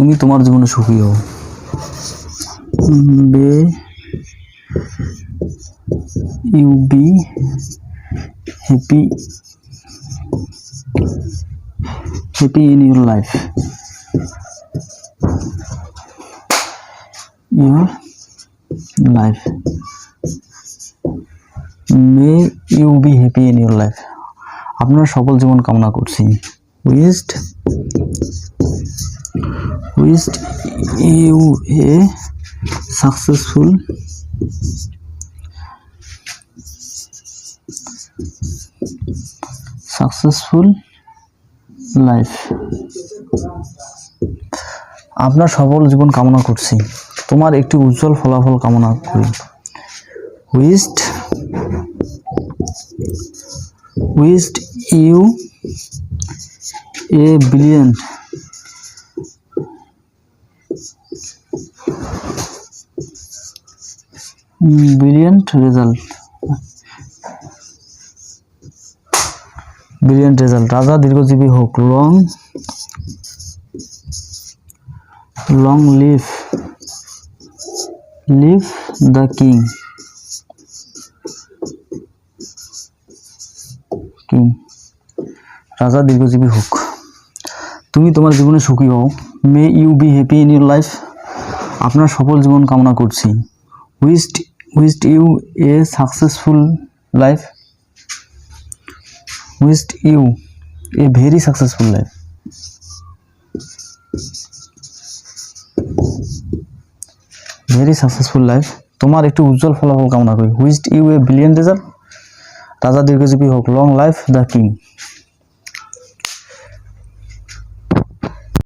তুমি তোমার জীবনে সুখী হও। May you be happy in your life. May you be happy in your life. আপনার সফল জীবন কামনা করছি। Wished you a successful life. আপনার সফল জীবন কামনা করছি, তোমার একটি উজ্জ্বল ফলাফল কামনা করি। Wished you a brilliant result. রাজা দীর্ঘজীবী হোক। long live the king. রাজা দীর্ঘজীবী হোক। তুমি তোমার জীবনে সুখী হও। May you be happy in your life. আপনার সফল জীবন কামনা করছি। Wished you a successful life. Wished you a very successful life. তোমার একটি উজ্জ্বল ফলাফল কামনা করি। Wished you a brilliant result. রাজা দীর্ঘজীবী হোক। Long life the king.